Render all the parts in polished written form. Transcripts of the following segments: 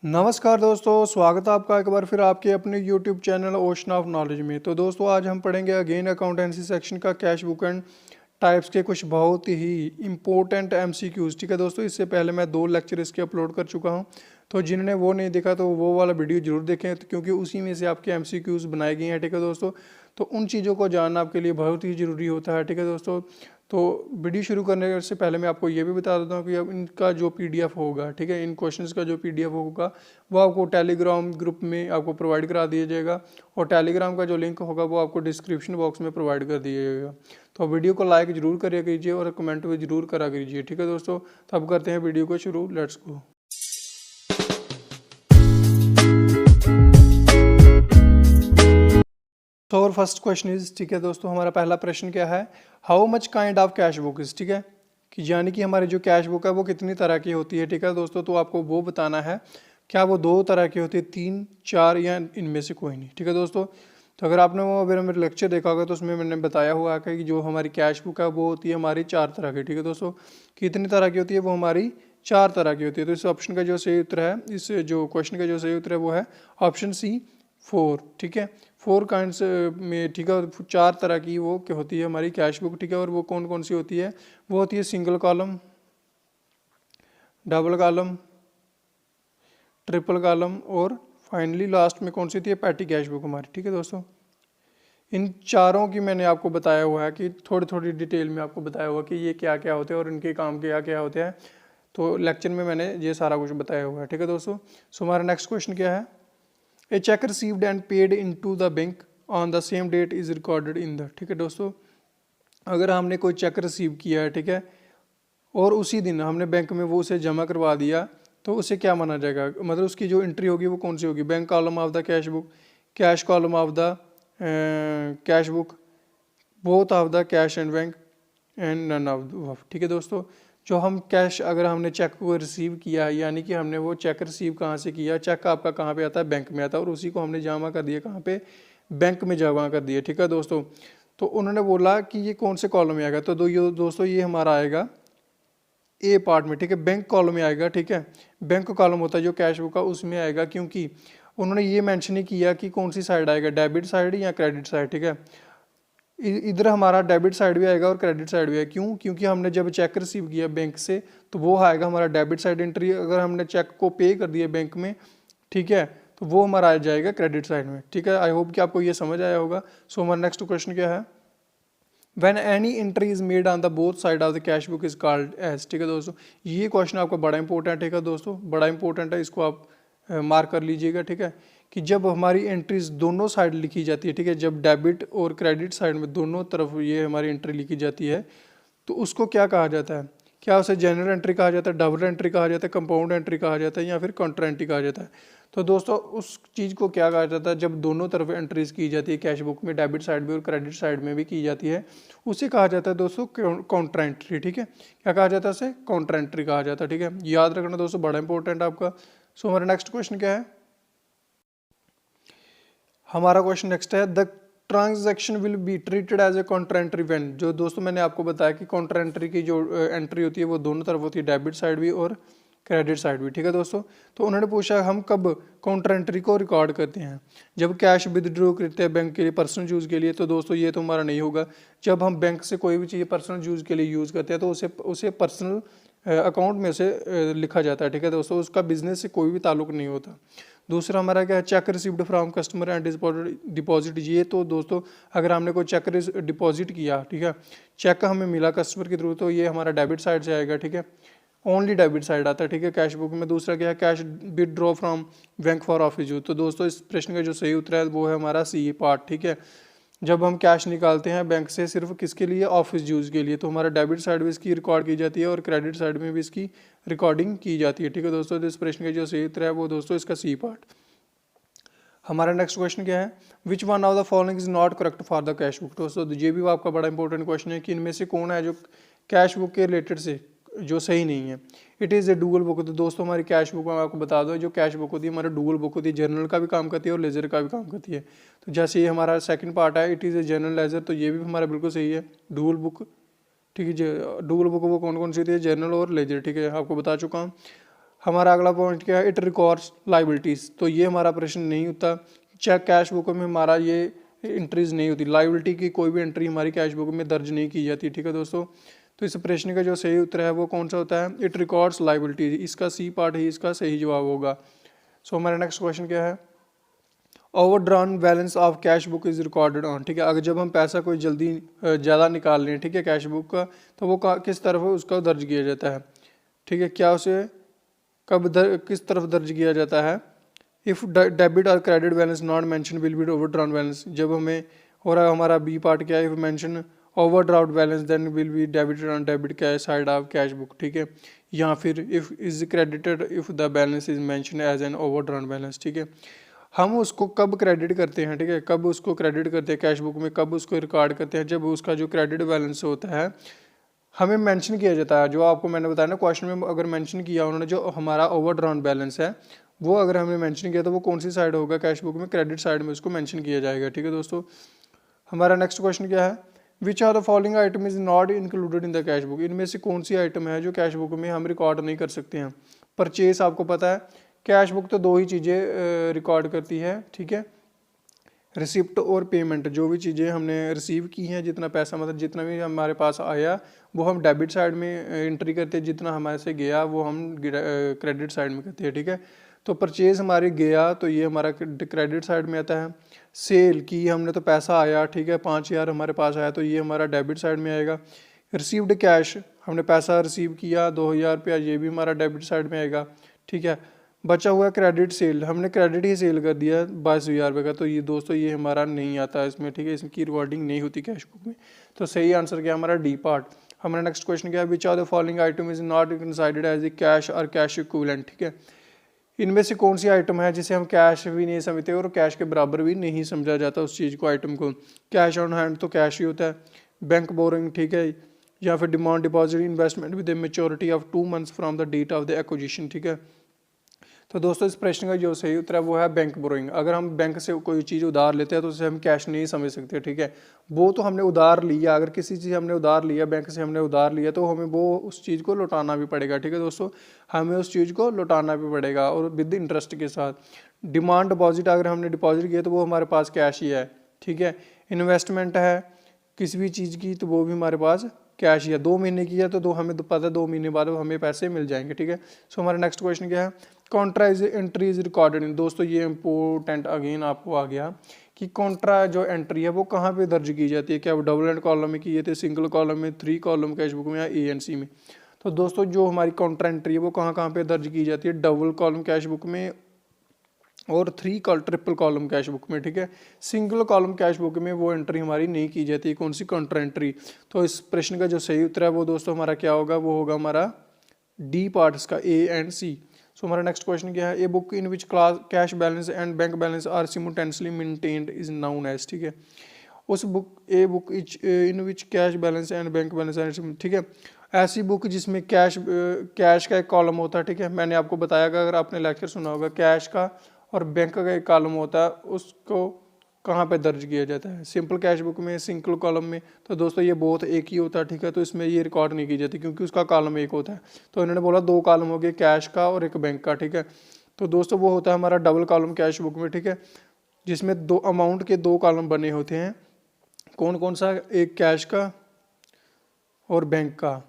नमस्कार दोस्तों, स्वागत है आपका एक बार फिर आपके अपने YouTube channel ocean of knowledge में। तो दोस्तों आज हम पढ़ेंगे अगेन अकाउंटेंसी सेक्शन का कैश बुक एंड टाइप्स के कुछ बहुत ही इंपॉर्टेंट एमसीक्यूज। ठीक है दोस्तों, इससे पहले मैं 2 लेक्चर इसके अपलोड कर चुका हूं, तो जिन्होंने वो नहीं देखा तो वो वाला वीडियो जरूर देखें, तो क्योंकि उसी में से आपके एमसीक्यूज बनाए गए हैं। ठीक है दोस्तों, तो उन चीज़ों को जानना आपके लिए बहुत ही ज़रूरी होता है। ठीक है दोस्तों, तो वीडियो शुरू करने से पहले मैं आपको ये भी बता देता हूँ कि अब इनका जो पीडीएफ होगा, ठीक है, इन क्वेश्चंस का जो पीडीएफ होगा वो आपको टेलीग्राम ग्रुप में आपको प्रोवाइड करा दिया जाएगा, और टेलीग्राम का जो लिंक होगा वो आपको डिस्क्रिप्शन बॉक्स में प्रोवाइड कर दिया जाएगा। तो वीडियो को लाइक जरूर करिए कीजिए और कमेंट भी जरूर करा कीजिए। ठीक है दोस्तों, तो अब करते हैं वीडियो को शुरू, लेट्स गो। तो और फर्स्ट क्वेश्चन इज, ठीक है दोस्तों, हमारा पहला प्रश्न क्या है, how much kind of cash book is. ठीक है, कि यानी कि हमारी जो कैश बुक है वो कितनी तरह की होती है। ठीक है दोस्तों, तो आपको वो बताना है, क्या वो 2 तरह की होती है, 3, 4 या इनमें से कोई नहीं। ठीक है दोस्तों, तो अगर आपने वो अगर मेरे लेक्चर देखा होगा तो उसमें मैंने बताया हुआ है कि जो हमारी कैश बुक है वो होती है हमारी 4 तरह की। ठीक है दोस्तों, कितनी तरह की होती है, वो हमारी 4 तरह की होती है। तो इस ऑप्शन का जो सही उत्तर है, इस जो क्वेश्चन का जो सही उत्तर है वो है ऑप्शन सी 4। ठीक है, 4 काइंड्स में, ठीक है, 4 तरह की वो क्या होती है हमारी कैश बुक। ठीक है, और वो कौन कौन सी होती है, वो होती है single column, double column, triple column, और फाइनली लास्ट में कौन सी होती है, पैटी कैश बुक हमारी। ठीक है दोस्तों, इन चारों की मैंने आपको बताया हुआ है कि थोड़ी थोड़ी डिटेल में आपको बताया हुआ कि ये क्या क्या होते हैं और इनके काम क्या क्या होते हैं। तो लेक्चर में मैंने ये सारा कुछ बताया हुआ है। ठीक है दोस्तों, सो हमारा नेक्स्ट क्वेश्चन क्या है, a cheque received and paid into the bank on the same date is recorded in the. ठीक है दोस्तों, अगर हमने कोई चेक रिसीव किया है, ठीक है, और उसी दिन हमने बैंक में वो उसे जमा करवा दिया, तो उसे क्या माना जाएगा, मतलब उसकी जो एंट्री होगी वो कौन सी होगी, bank column of the cash book, cash column of the cash book, both of the cash and bank, and none of. ठीक है दोस्तों, जो हम कैश, अगर हमने चेक को रिसीव किया है, यानी कि हमने वो चेक रिसीव कहाँ से किया, चेक आपका कहाँ पे आता है, बैंक में आता है, और उसी को हमने जमा कर दिया कहाँ पे, बैंक में जमा कर दिया। ठीक है दोस्तों, तो उन्होंने बोला कि ये कौन से कॉलम में आएगा, तो दोस्तों ये हमारा आएगा ए पार्ट में। ठीक है, बैंक कॉलम में आएगा। ठीक है, बैंक कॉलम होता है जो कैश बुक का, उसमें आएगा, क्योंकि उन्होंने ये मेंशन नहीं किया कि कौन सी साइड आएगा, डेबिट साइड या क्रेडिट साइड। ठीक है, इधर हमारा डेबिट साइड भी आएगा और क्रेडिट साइड भी आएगा। क्यों, क्योंकि हमने जब चेक रिसीव किया बैंक से तो वो आएगा हमारा डेबिट साइड एंट्री, अगर हमने चेक को पे कर दिया बैंक में, ठीक है, तो वो हमारा आ जाएगा क्रेडिट साइड में। ठीक है, आई होप कि आपको ये समझ आया होगा। सो हमारा नेक्स्ट क्वेश्चन क्या है, When any entry is made on the both side of the cash book is called as। ठीक है दोस्तों, ये क्वेश्चन आपका बड़ा इंपॉर्टेंट है दोस्तों, बड़ा इंपॉर्टेंट है, इसको आप मार्क कर लीजिएगा। ठीक है, कि जब हमारी एंट्रीज दोनों साइड लिखी जाती है, ठीक है, जब डेबिट और क्रेडिट साइड में दोनों तरफ ये हमारी एंट्री लिखी जाती है, तो उसको क्या कहा जाता है, क्या उसे जनरल एंट्री कहा जाता है, डबल एंट्री कहा जाता है, कंपाउंड एंट्री कहा जाता है, या फिर काउंटर एंट्री कहा जाता है। तो दोस्तों उस चीज़ को क्या कहा जाता है, जब दोनों तरफ एंट्रीज की जाती है कैश बुक में, डेबिट साइड में और क्रेडिट साइड में भी की जाती है, उसे कहा जाता है दोस्तों काउंटर एंट्री। ठीक है, क्या कहा जाता है, उसे काउंटर एंट्री कहा जाता है। ठीक है, याद रखना दोस्तों, बड़ा इंपॉर्टेंट है आपका। सो हमारा नेक्स्ट क्वेश्चन क्या है, हमारा क्वेश्चन नेक्स्ट है, the transaction will be treated as a counter entry when. जो दोस्तों मैंने आपको बताया कि काउंटर एंट्री की जो एंट्री होती है वो दोनों तरफ होती है, डेबिट साइड भी और क्रेडिट साइड भी। ठीक है दोस्तों, तो उन्होंने पूछा हम कब काउंटर एंट्री को रिकॉर्ड करते हैं, जब कैश विदड्रॉ करते हैं बैंक के लिए पर्सनल यूज़ के लिए। तो दोस्तों ये तो हमारा नहीं होगा, जब हम बैंक से कोई भी चीज़ पर्सनल यूज़ के लिए यूज़ करते हैं तो उसे पर्सनल अकाउंट में से लिखा जाता है। ठीक है दोस्तों, उसका बिजनेस से कोई भी ताल्लुक नहीं होता। दूसरा हमारा क्या है, check received from customer and deposit. ये तो दोस्तों अगर हमने कोई चेक डिपॉजिट किया, ठीक है, चेक हमें मिला कस्टमर के थ्रू, तो ये हमारा डेबिट साइड से आएगा। ठीक है, ओनली डेबिट साइड आता है। ठीक है, कैश बुक में। दूसरा क्या है, cash withdraw from bank for office use. तो दोस्तों इस प्रश्न का जो सही उत्तर है वो है हमारा सी पार्ट। ठीक है, जब हम कैश निकालते हैं बैंक से सिर्फ किसके लिए, ऑफिस यूज़ के लिए, तो हमारा डेबिट साइड भी इसकी रिकॉर्ड की जाती है और क्रेडिट साइड में भी इसकी रिकॉर्डिंग की जाती है। ठीक है दोस्तों, तो इस प्रश्न का जो सही उत्तर है वो दोस्तों इसका सी पार्ट। हमारा नेक्स्ट क्वेश्चन क्या है, which one of the following is not correct for the cash book. दोस्तों ये भी आपका बड़ा इंपॉर्टेंट क्वेश्चन है कि इनमें से कौन है जो कैश बुक के रिलेटेड से जो सही नहीं है। It is A dual book. तो दोस्तों हमारी कैश बुक में आपको बता दो, जो कैश बुक होती है हमारी डुअल बुक होती है, जर्नल का भी काम करती है और लेजर का भी काम करती है। तो जैसे ये हमारा सेकंड पार्ट है, it is a journal ledger, तो ये भी हमारा बिल्कुल सही है, डुअल बुक। ठीक है, डुअल बुक वो कौन कौन सी होती है, जर्नल और लेजर। ठीक है, आपको बता चुका हूँ। हमारा अगला पॉइंट क्या है, इट रिकॉर्ड्स लाइबिलिटीज़, तो ये हमारा प्रश्न नहीं होता। चेक कैश बुक में हमारा ये एंट्रीज नहीं होती, लाइबिलिटी की कोई भी एंट्री हमारी कैश बुक में दर्ज नहीं की जाती, ठीक है दोस्तों। तो इस प्रश्न का जो सही उत्तर है वो कौन सा होता है, इट रिकॉर्ड्स लाइबिलिटीज, इसका सी पार्ट ही इसका सही जवाब होगा। सो हमारा नेक्स्ट क्वेश्चन क्या है, overdrawn balance of cash book is recorded on, ठीक है। अगर जब हम पैसा कोई जल्दी ज़्यादा निकाल लें, ठीक है, कैश बुक का, तो वो किस तरफ उसका दर्ज किया जाता है, ठीक है, क्या उसे किस तरफ दर्ज किया जाता है। इफ़ डेबिट और credit balance not mention will be overdrawn balance, जब हमें हो रहा है हमारा बी पार्ट क्या है, if mention overdraft balance then will be debited on debit cash side of cash book, ठीक है। या फिर if is credited if the balance is mention as an overdrawn balance, ठीक है। हम उसको कब क्रेडिट करते हैं, ठीक है, कब उसको क्रेडिट करते हैं कैश बुक में, कब उसको रिकॉर्ड करते हैं, जब उसका जो क्रेडिट बैलेंस होता है हमें मेंशन किया जाता है। जो आपको मैंने बताया ना क्वेश्चन में, अगर मेंशन किया उन्होंने जो हमारा ओवरड्रॉन बैलेंस है वो अगर हमने मेंशन किया तो वो कौन सी साइड होगा कैश बुक में, क्रेडिट साइड में उसको मेंशन किया जाएगा, ठीक है दोस्तों। हमारा नेक्स्ट क्वेश्चन क्या है, which are the following item is not included in the cash book, इनमें से कौन सी आइटम है जो कैश बुक में हम रिकॉर्ड नहीं कर सकते हैं। परचेस आपको पता है, कैश बुक तो दो ही चीज़ें रिकॉर्ड करती है, ठीक है, रिसिप्ट और पेमेंट, जो भी चीज़ें हमने रिसीव की हैं, जितना पैसा मतलब जितना भी हमारे पास आया वो हम डेबिट साइड में एंट्री करते हैं, जितना हमारे से गया वो हम क्रेडिट साइड में करते हैं, ठीक है। तो परचेज हमारे गया तो ये हमारा क्रेडिट साइड में आता है। सेल की हमने तो पैसा आया, ठीक है, 5,000 हमारे पास आया तो ये हमारा डेबिट साइड में आएगा। रिसीव्ड कैश, हमने पैसा रिसीव किया 2,000 रुपया, ये भी हमारा डेबिट साइड में आएगा, ठीक है। बचा हुआ क्रेडिट सेल, हमने क्रेडिट ही सेल कर दिया 22,000 रुपये का, तो ये दोस्तों ये हमारा नहीं आता इसमें, ठीक है, इसकी रिकॉर्डिंग नहीं होती कैश बुक में। तो सही आंसर क्या हमारा डी पार्ट। हमारा नेक्स्ट क्वेश्चन क्या है, which are the following item is not considered as a cash और कैश इक्विवेलेंट, ठीक है। इनमें से कौन सी आइटम है जिसे हम कैश भी नहीं समझते और कैश के बराबर भी नहीं समझा जाता उस चीज़ को, आइटम को। कैश ऑन हैंड तो कैश ही होता है, बैंक बोरिंग, ठीक है, या फिर demand deposit investment with a maturity of 2 months from the date of the acquisition, ठीक है। तो दोस्तों इस प्रश्न का जो सही उत्तर है वो है बैंक बोरोइंग। अगर हम बैंक से कोई चीज़ उधार लेते हैं तो उसे हम कैश नहीं समझ सकते, ठीक है। वो तो हमने उधार लिया, अगर किसी चीज़ हमने उधार लिया, बैंक से हमने उधार लिया, तो हमें वो उस चीज़ को लौटाना भी पड़ेगा, ठीक है दोस्तों, हमें उस चीज़ को लौटाना भी पड़ेगा और विद इंटरेस्ट के साथ। डिमांड डिपॉजिट अगर हमने डिपॉजिट किया तो वो हमारे पास कैश ही है, ठीक है। इन्वेस्टमेंट है किसी भी चीज़ की तो वो भी हमारे पास कैश ही है। 2 महीने की है तो हमें तो पता है 2 महीने बाद हमें पैसे मिल जाएंगे, ठीक है। सो हमारा नेक्स्ट क्वेश्चन क्या है, Contra is entry is recorded इन, दोस्तों ये इंपॉर्टेंट अगेन आपको आ गया कि कॉन्ट्रा जो एंट्री है वो कहाँ पे दर्ज की जाती है, क्या वो डबल एंड कॉलम में की जाती है, सिंगल कॉलम में, 3 कॉलम कैश बुक में, या ए एंड सी में। तो दोस्तों जो हमारी कॉन्ट्रा एंट्री है वो कहाँ कहाँ पे दर्ज की जाती है, डबल कॉलम कैश बुक में और ट्रिपल कॉलम कैश बुक में, ठीक है। सिंगल कॉलम कैश बुक में वो एंट्री हमारी नहीं की जाती, कौन सी, कॉन्ट्रा एंट्री। तो इस प्रश्न का जो सही उत्तर है वो दोस्तों हमारा क्या होगा, वो होगा हमारा डी पार्ट इसका, ए एंड सी। सो हमारा नेक्स्ट क्वेश्चन क्या है, a book in which class cash balance and bank balance are simultaneously maintained is known as, ठीक है। उस book in which cash balance and bank balance, ठीक है। ऐसी बुक जिसमें कैश का एक कॉलम होता है, ठीक है, मैंने आपको बताया कि अगर आपने लेक्चर सुना होगा, कैश का और बैंक का एक कॉलम होता है, उसको कहाँ पे दर्ज किया जाता है, सिंपल कैश बुक में, सिंगल कॉलम में। तो दोस्तों ये बहुत एक ही होता है, ठीक है, तो इसमें ये रिकॉर्ड नहीं की जाती क्योंकि उसका कॉलम एक होता है। तो इन्होंने बोला 2 कॉलम हो गए, कैश का और एक बैंक का, ठीक है। तो दोस्तों वो होता है हमारा डबल कॉलम कैश बुक में, ठीक है, जिसमें 2 अमाउंट के 2 कॉलम बने होते हैं। कौन कौन सा, एक कैश का और बैंक का।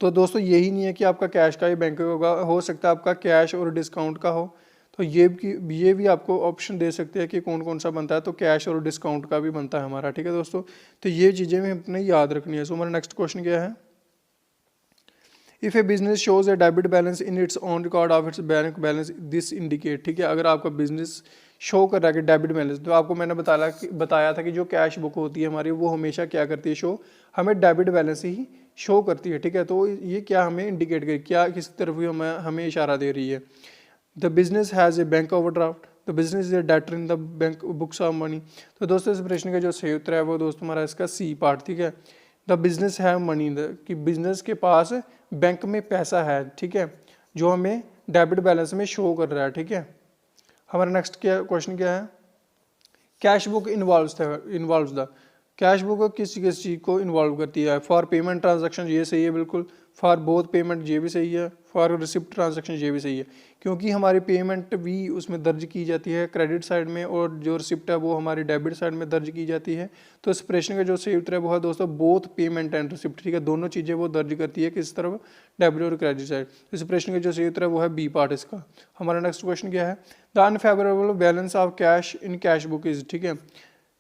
तो दोस्तों यही नहीं है कि आपका कैश का ही बैंक का होगा, हो सकता है आपका कैश और डिस्काउंट का हो, तो ये भी आपको ऑप्शन दे सकते हैं कि कौन कौन सा बनता है। तो कैश और डिस्काउंट का भी बनता है हमारा, ठीक है दोस्तों। तो ये चीज़ें हमें अपने याद रखनी है। सो हमारा नेक्स्ट क्वेश्चन क्या है, if A business shows A debit balance in its on record of its bank balance this indicate, ठीक है, अगर आपका बिजनेस शो कर रहा है कि डेबिट बैलेंस, तो आपको मैंने बताया था कि जो कैश बुक होती है हमारी वो हमेशा क्या करती है, शो हमें डेबिट बैलेंस ही शो करती है, ठीक है। तो ये क्या हमें इंडिकेट करेगी, क्या किस तरफ हमें इशारा दे रही है। The business has a bank overdraft, the business is a debtor in the bank books of money. तो दोस्तों इस प्रश्न का जो सही उत्तर है वो दोस्तों हमारा इसका सी पार्ट, ठीक है। द बिजनेस है मनी, कि बिजनेस के पास बैंक में पैसा है, ठीक है, जो हमें डेबिट बैलेंस में शो कर रहा है, ठीक है। हमारा नेक्स्ट क्या क्वेश्चन क्या है, cash book involves the, cash book किस किस चीज़ को इन्वॉल्व करती है? फॉर पेमेंट ट्रांजैक्शन ये सही है बिल्कुल, फॉर बोथ पेमेंट ये भी सही है, फॉर रिसिप्ट ट्रांजैक्शन ये भी सही है, क्योंकि हमारी पेमेंट भी उसमें दर्ज की जाती है क्रेडिट साइड में और जो रिसिप्ट है वो हमारी डेबिट साइड में दर्ज की जाती है। तो इस प्रश्न का जो सही उत्तर है वो है दोस्तों बोथ पेमेंट एंड रिसिप्ट, ठीक है, दोनों चीज़ें वो दर्ज करती है किस तरफ, डेबिट और क्रेडिट साइड। इस प्रश्न का जो सही उत्तर है वो है बी पार्ट इसका। हमारा नेक्स्ट क्वेश्चन क्या है? The unfavourable balance of cash in cash book is, ठीक है,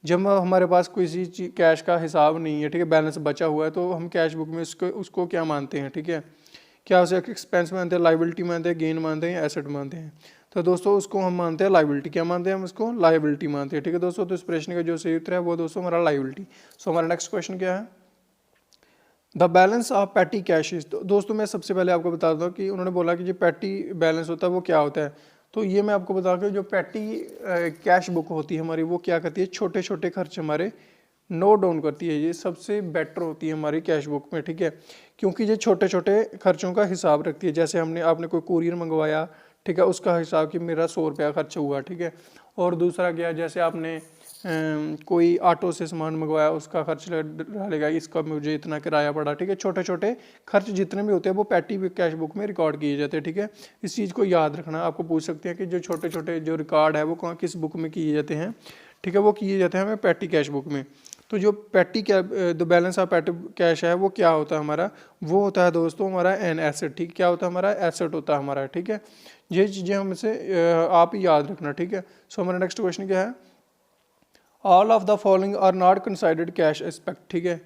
जब हमारे पास किसी चीज कैश का हिसाब नहीं है, ठीक है, बैलेंस बचा हुआ है, तो हम कैश बुक में उसको क्या मानते हैं, ठीक है, क्या उसे एक्सपेंस मानते हैं, लाइबिलिटी मानते हैं, गेन मानते हैं या एसेट मानते हैं? तो दोस्तों उसको हम मानते हैं लाइबिलिटी। क्या मानते हैं हम उसको? लाइबिलिटी मानते हैं, ठीक है दोस्तों। तो इस प्रश्न का जो सही उत्तर है वो दोस्तों हमारा लाइबिलिटी। सो हमारा नेक्स्ट क्वेश्चन क्या है? The balance of petty cash is. तो दोस्तों मैं सबसे पहले आपको बता दूं कि उन्होंने बोला कि जो पैटी बैलेंस होता है वो क्या होता है। तो ये मैं आपको बता दूं, जो पैटी कैश बुक होती है हमारी, वो क्या करती है, छोटे छोटे खर्च हमारे नोट डाउन करती है। ये सबसे बेटर होती है हमारी कैश बुक में, ठीक है, क्योंकि ये छोटे छोटे खर्चों का हिसाब रखती है। जैसे आपने कोई कुरियर मंगवाया, ठीक है, उसका हिसाब कि मेरा 100 रुपया खर्च हुआ, ठीक है। और दूसरा क्या, जैसे आपने कोई ऑटो से सामान मंगवाया, उसका खर्च डालेगा, इसका मुझे इतना किराया पड़ा, ठीक है। छोटे छोटे खर्च जितने भी होते हैं वो पैटी कैश बुक में रिकॉर्ड किए जाते हैं, ठीक है। इस चीज़ को याद रखना। आपको पूछ सकते हैं कि जो छोटे छोटे जो रिकॉर्ड है वो कहाँ किस बुक में किए जाते हैं, ठीक है, वो किए जाते हैं हमें पैटी कैश बुक में। तो जो petty the balance of petty cash है वो क्या होता है हमारा? वो होता है दोस्तों हमारा एन एसेट, ठीक, क्या होता है हमारा? एसेट होता है हमारा, ठीक है। ये चीज़ें हमसे आप याद रखना, ठीक है। सो हमारा नेक्स्ट क्वेश्चन क्या है? All of the following are not considered cash aspect, ठीक है।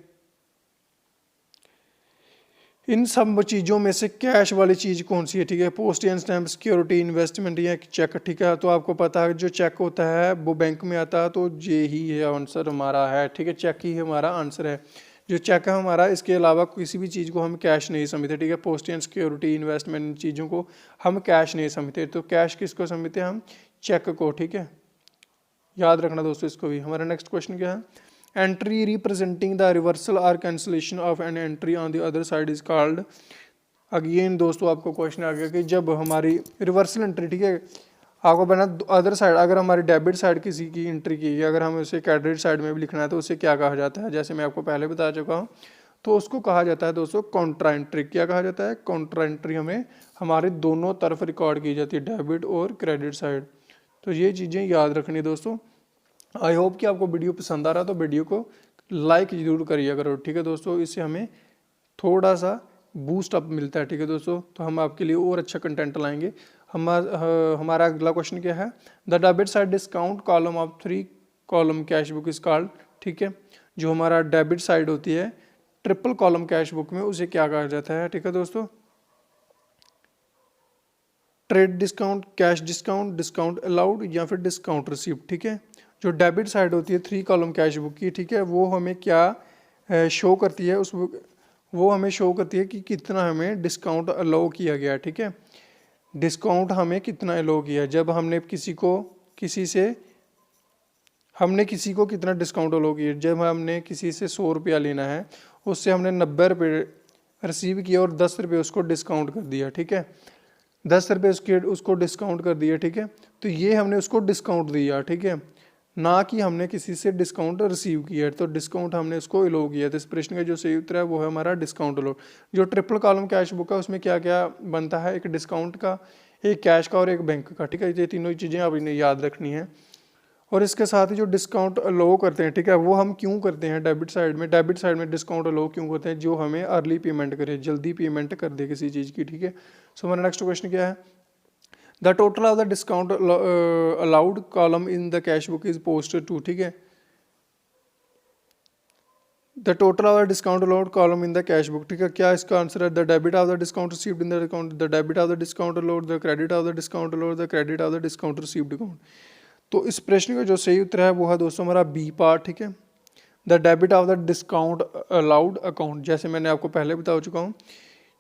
इन सब चीज़ों में से कैश वाली चीज़ कौन सी है, ठीक है? पोस्टल स्टैम्प, सिक्योरिटी, इन्वेस्टमेंट या चेक, ठीक है। तो आपको पता है जो चेक होता है वो बैंक में आता है, तो ये ही है आंसर हमारा है, ठीक है, चेक ही हमारा आंसर है। जो चेक है हमारा, इसके अलावा किसी भी चीज़ को हम कैश नहीं समझते, ठीक है। पोस्टल सिक्योरिटी, इन्वेस्टमेंट, इन चीज़ों को हम कैश नहीं समझते। तो कैश किसको समझते हैं हम? चेक को, ठीक है, याद रखना दोस्तों इसको भी। हमारा नेक्स्ट क्वेश्चन क्या है? एंट्री रिप्रेजेंटिंग द रिवर्सल और cancellation of an entry on the other side is called. Again दोस्तों आपको क्वेश्चन आ गया कि जब हमारी रिवर्सल एंट्री, ठीक है, आपको बना अदर साइड, अगर हमारी डेबिट साइड किसी की एंट्री की है, अगर हमें उसे क्रेडिट साइड में भी लिखना है तो उसे क्या कहा जाता है? जैसे मैं आपको पहले बता चुका हूँ, तो उसको कहा जाता है दोस्तों कॉन्ट्रा एंट्री। क्या कहा जाता है? Contra entry. हमें हमारे दोनों तरफ रिकॉर्ड की जाती है, डेबिट और क्रेडिट साइड। तो ये चीज़ें याद रखनी दोस्तों। आई होप कि आपको वीडियो पसंद आ रहा, तो वीडियो को लाइक जरूर करिए करो, ठीक है दोस्तों। इससे हमें थोड़ा सा बूस्ट अप मिलता है, ठीक है दोस्तों। तो हम आपके लिए और अच्छा कंटेंट लाएंगे। हमारा अगला क्वेश्चन क्या है? The debit side discount column of 3 column cash book is called, ठीक है। जो हमारा डेबिट साइड होती है ट्रिपल कॉलम कैश बुक में, उसे क्या कहा जाता है, ठीक है दोस्तों? Trade discount, cash discount, discount allowed या फिर डिस्काउंट रिसीव्ड, ठीक है। जो डेबिट साइड होती है 3 कॉलम कैश बुक की, ठीक है, वो हमें क्या शो करती है? उस वो हमें शो करती है कि कितना हमें डिस्काउंट अलाउ किया गया, ठीक है। डिस्काउंट हमें कितना अलाउ किया, जब हमने किसी को कितना डिस्काउंट अलाउ किया। जब हमने किसी से 100 रुपया लेना है, उससे हमने 90 रुपये रिसीव किया और 10 रुपये उसको डिस्काउंट कर दिया, ठीक है। 10 रुपये उसको डिस्काउंट कर दिया, ठीक है। तो ये हमने उसको डिस्काउंट दिया, ठीक है, ना कि हमने किसी से डिस्काउंट रिसीव किया है। तो डिस्काउंट हमने उसको अलो किया। तो इस प्रश्न का जो सही उत्तर है वो है हमारा डिस्काउंट अलो। जो ट्रिपल कॉलम कैश बुक है उसमें क्या क्या बनता है? एक डिस्काउंट का, एक कैश का और एक बैंक का, ठीक है। ये तीनों चीज़ें आपने याद रखनी है। और इसके साथ ही जो डिस्काउंट अलो करते हैं, ठीक है, वो हम क्यों करते हैं डेबिट साइड में? डेबिट साइड में डिस्काउंट अलो क्यों करते हैं? जो हमें अर्ली पेमेंट करे, जल्दी पेमेंट कर दे किसी चीज़ की, ठीक है। सो हमारा नेक्स्ट क्वेश्चन क्या है? The total of the discount allowed column in the cash book is posted to, ठीक है। The total of the discount allowed column in the cash book, ठीक है, क्या इसका आंसर है? The debit of the discount received in the account, the debit of the discount allowed, the credit of the discount allowed, the credit of the discount received account. तो इस प्रश्न का जो सही उत्तर है वो है दोस्तों हमारा बी पार्ट, ठीक है। The debit of the discount allowed account, जैसे मैंने आपको पहले बता चुका हूँ,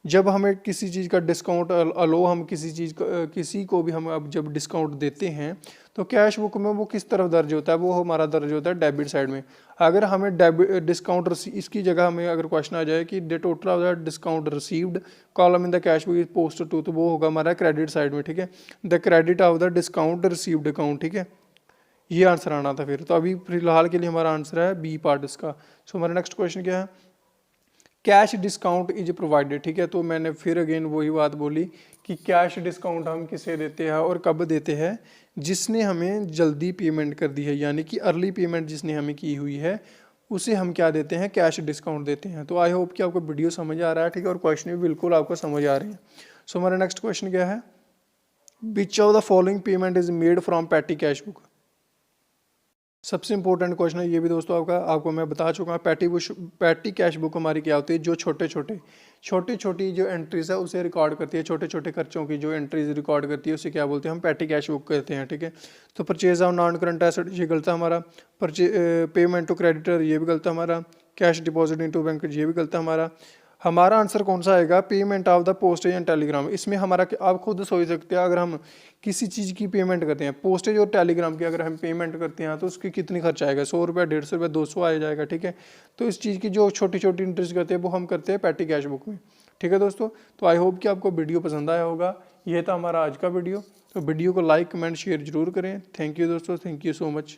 जब हमें किसी चीज़ का डिस्काउंट अलो, हम किसी को भी हम अब जब डिस्काउंट देते हैं तो कैश बुक में वो किस तरफ दर्ज होता है? वो हमारा दर्ज होता है डेबिट साइड में। अगर हमें डिस्काउंट इसकी जगह हमें अगर क्वेश्चन आ जाए कि the total of the discount received column in the cash book is posted to, तो वो होगा हमारा क्रेडिट साइड में, ठीक है। The credit of the discount received account, ठीक है, ये आंसर आना था फिर। तो अभी फिलहाल के लिए हमारा आंसर है बी पार्ट इसका। सो हमारा नेक्स्ट क्वेश्चन क्या है, कैश डिस्काउंट इज प्रोवाइडेड। ठीक है, तो मैंने फिर अगेन वही बात बोली कि कैश डिस्काउंट हम किसे देते हैं और कब देते हैं, जिसने हमें जल्दी पेमेंट कर दी है, यानी कि अर्ली पेमेंट जिसने हमें की हुई है उसे हम क्या देते हैं, कैश डिस्काउंट देते हैं। तो आई होप कि आपको वीडियो समझ आ रहा है, ठीक है, और क्वेश्चन भी बिल्कुल आपको समझ आ रहे हैं। सो हमारा नेक्स्ट क्वेश्चन क्या है, which of the following payment is made from petty cash book. सबसे इंपॉर्टेंट क्वेश्चन है ये भी दोस्तों आपको मैं बता चुका हूँ। पैटी कैश बुक हमारी क्या होती है, जो छोटी छोटी जो एंट्रीज है उसे रिकॉर्ड करती है, छोटे छोटे खर्चों की जो एंट्रीज रिकॉर्ड करती है उसे क्या बोलते हैं, हम पैटी कैश बुक कहते हैं। ठीक है, तो purchase of non current asset ये गलत है हमारा, पेमेंट टू क्रेडिटर ये भी गलत है हमारा, cash deposit into bank ये भी गलत है हमारा आंसर कौन सा आएगा, payment of the postage and telegram. इसमें हमारा आप खुद सोच सकते हैं, अगर हम किसी चीज़ की पेमेंट करते हैं, पोस्टेज और टेलीग्राम की अगर हम पेमेंट करते हैं तो उसकी कितनी खर्चा आएगा, 100 रुपये, 150 रुपये, 200 आ जाएगा। ठीक है, तो इस चीज़ की जो छोटी छोटी इंटरेस्ट करते हैं वो हम करते हैं पैटी कैश बुक में। ठीक है दोस्तों, तो आई होप कि आपको वीडियो पसंद आया होगा। ये था हमारा आज का वीडियो। तो वीडियो को लाइक कमेंट शेयर जरूर करें। थैंक यू दोस्तों, थैंक यू सो मच।